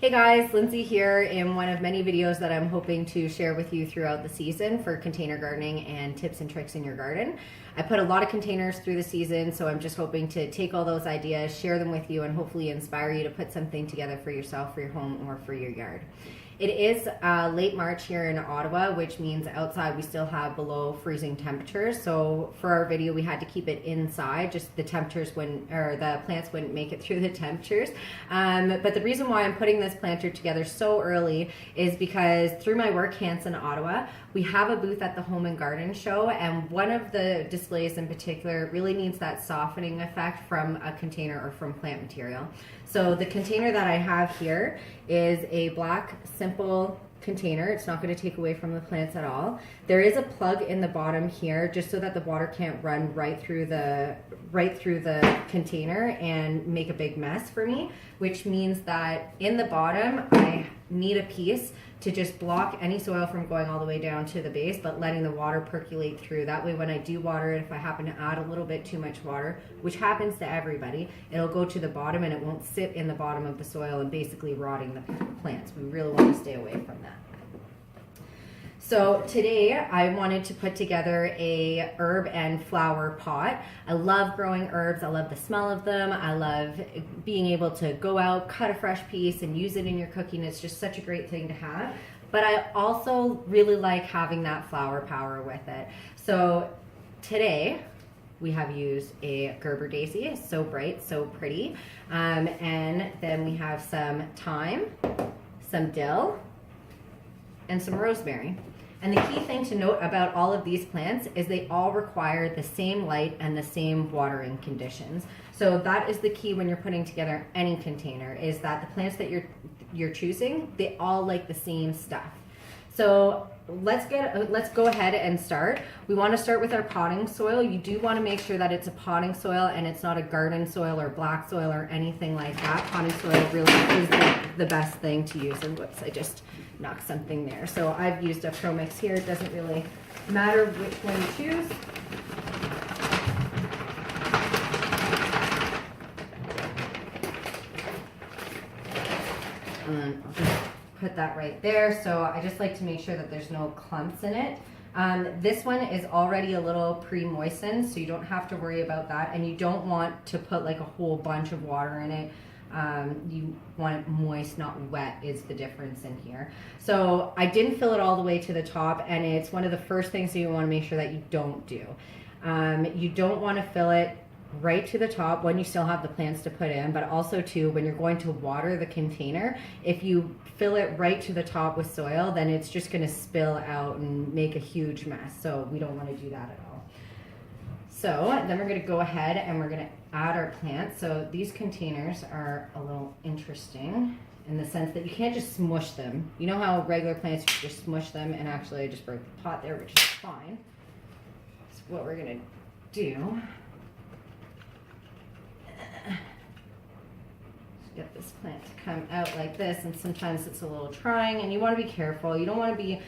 Hey guys, Lindsay here in one of many videos that I'm hoping to share with you throughout the season for container gardening and tips and tricks in your garden. I put a lot of containers through the season, so I'm just hoping to take all those ideas, share them with you, and hopefully inspire you to put something together for yourself, for your home, or for your yard. It is late March here in Ottawa, which means outside we still have below freezing temperatures. So for our video, we had to keep it inside. Just the temperatures wouldn't, or the plants wouldn't make it through the temperatures. But the reason why I'm putting this planter together so early is because through my work, Hanson Ottawa, we have a booth at the Home and Garden Show, and one of the displays in particular really needs that softening effect from a container or from plant material. So the container that I have here is a black, simple container. It's not going to take away from the plants at all. There is a plug in the bottom here just so that the water can't run right through the container and make a big mess for me, which means that in the bottom I need a piece to just block any soil from going all the way down to the base, but letting the water percolate through. That way when I do water it, if I happen to add a little bit too much water, which happens to everybody, it'll go to the bottom and it won't sit in the bottom of the soil and basically rotting the plants. We really want to stay away from that. So today I wanted to put together a herb and flower pot. I love growing herbs. I love the smell of them. I love being able to go out, cut a fresh piece and use it in your cooking. It's just such a great thing to have. But I also really like having that flower power with it. So today we have used a Gerber daisy. It's so bright, so pretty. And then we have some thyme, some dill, and some rosemary. And the key thing to note about all of these plants is they all require the same light and the same watering conditions. So that is the key when you're putting together any container, is that the plants that you're choosing, they all like the same stuff. So let's go ahead and start. We want to start with our potting soil. You do want to make sure that it's a potting soil and it's not a garden soil or black soil or anything like that. Potting soil really is the best thing to use. And whoops, I just knocked something there. So I've used a Pro Mix here. It doesn't really matter which one you choose. And I'll just put that right there. So I just like to make sure that there's no clumps in it. This one is already a little pre-moistened, so you don't have to worry about that. And you don't want to put like a whole bunch of water in it. You want it moist, not wet, is the difference in here. So I didn't fill it all the way to the top, and it's one of the first things that you want to make sure that you don't do. You don't want to fill it right to the top when you still have the plants to put in, but also too when you're going to water the container, if you fill it right to the top with soil, then it's just going to spill out and make a huge mess. So we don't want to do that at all. So then we're going to go ahead and we're going to add our plants. So these containers are a little interesting in the sense that you can't just smush them. You know how regular plants, you just smush them, and actually I just broke the pot there, which is fine. So what we're going to do, get this plant to come out like this, and sometimes it's a little trying and you want to be careful. You don't want to be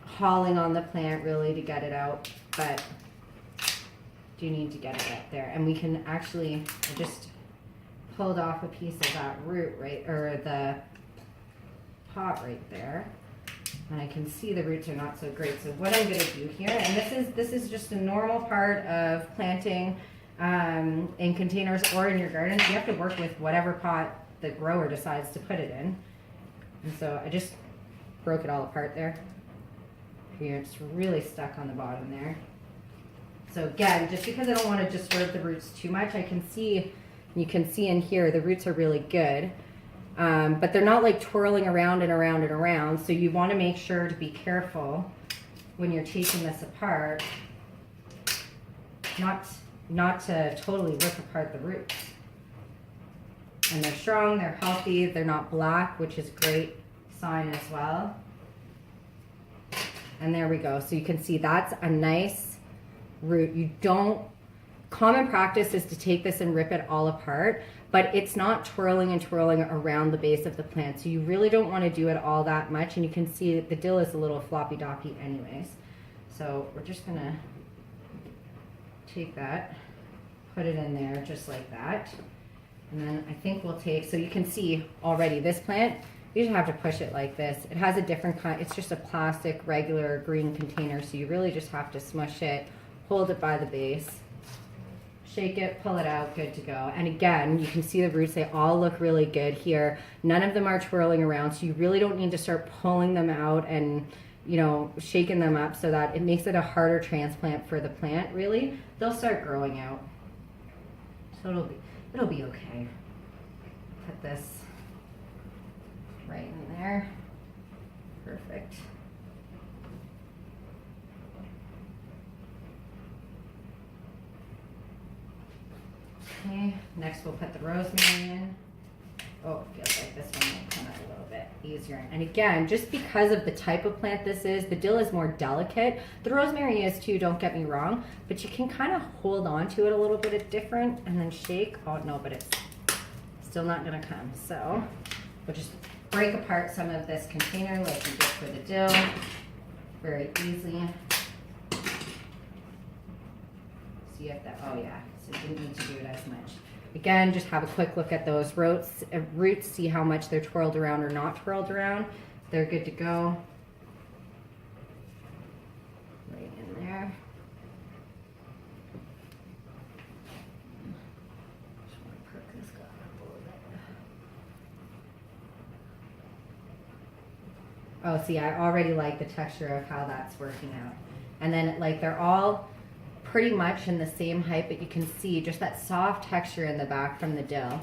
hauling on the plant really to get it out, but you need to get it out there. And we can actually, I just pulled off a piece of that root right, or the pot right there, and I can see the roots are not so great. So what I'm going to do here, and this is just a normal part of planting in containers or in your gardens. You have to work with whatever pot the grower decides to put it in. And so I just broke it all apart there. Here, it's really stuck on the bottom there. So again, just because I don't want to disturb the roots too much, you can see in here the roots are really good, but they're not like twirling around and around and around. So you want to make sure to be careful when you're taking this apart, not to totally rip apart the roots. And they're strong, they're healthy, they're not black, which is a great sign as well. And there we go. So you can see that's a nice root. Common practice is to take this and rip it all apart, but it's not twirling and twirling around the base of the plant. So you really don't want to do it all that much. And you can see that the dill is a little floppy doppy anyways. So we're just gonna take that, put it in there just like that. And then I think we'll take, so you can see already this plant you just have to push it like this. It has a different kind, it's just a plastic, regular green container, so you really just have to smush it, hold it by the base, shake it, pull it out, good to go. And again, you can see the roots, they all look really good here. None of them are twirling around, so you really don't need to start pulling them out and, you know, shaking them up, so that it makes it a harder transplant for the plant, really. They'll start growing out. So it'll be okay. Put this right in there. Perfect. Okay, next we'll put the rosemary in. Oh, it feels like this one will come out a little bit easier. And again, just because of the type of plant this is, the dill is more delicate. The rosemary is too, don't get me wrong, but you can kind of hold on to it a little bit different and then shake. Oh no, but it's still not gonna come. So we'll just break apart some of this container like we did for the dill, very easily. So you have to, oh yeah, so you didn't need to do it as much. Again, just have a quick look at those roots, see how much they're twirled around or not twirled around. They're good to go. Right in there. Just want to perk this guy up a little bit. Oh, see, I already like the texture of how that's working out. And then, like, they're all pretty much in the same height, but you can see just that soft texture in the back from the dill.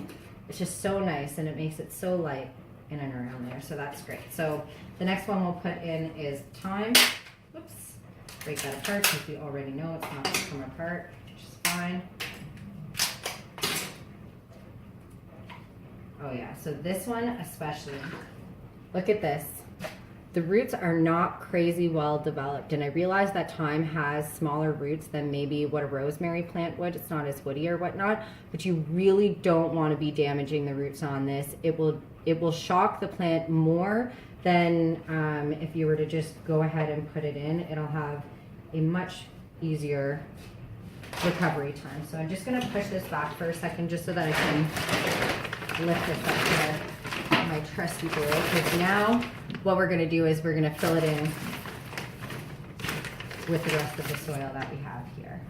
It's just so nice, and it makes it so light in and around there, so that's great. So the next one we'll put in is thyme. Whoops, break that apart because we already know it's not going to come apart, which is fine. Oh yeah, so this one especially, look at this. The roots are not crazy well developed, and I realize that thyme has smaller roots than maybe what a rosemary plant would. It's not as woody or whatnot, but you really don't want to be damaging the roots on this. It will shock the plant more than if you were to just go ahead and put it in. It'll have a much easier recovery time. So I'm just going to push this back for a second just so that I can lift this up here. My trusty bowl, because now what we're going to do is we're going to fill it in with the rest of the soil that we have here.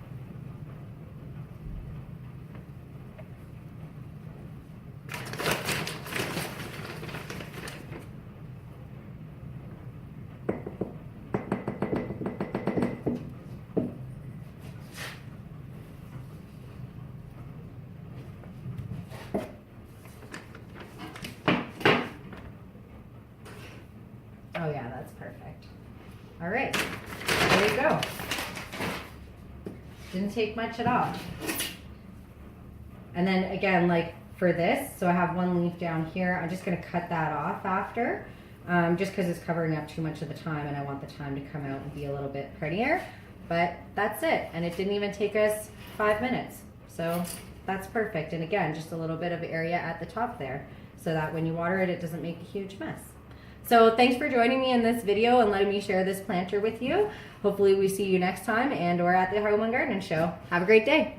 Oh yeah, that's perfect. All right, there you go. Didn't take much at all. And then again, like for this, so I have one leaf down here. I'm just gonna cut that off after, just because it's covering up too much of the thyme, and I want the thyme to come out and be a little bit prettier. But that's it, and it didn't even take us 5 minutes. So that's perfect. And again, just a little bit of area at the top there, so that when you water it, it doesn't make a huge mess. So thanks for joining me in this video and letting me share this planter with you. Hopefully we see you next time and or at the Home and Garden Show. Have a great day.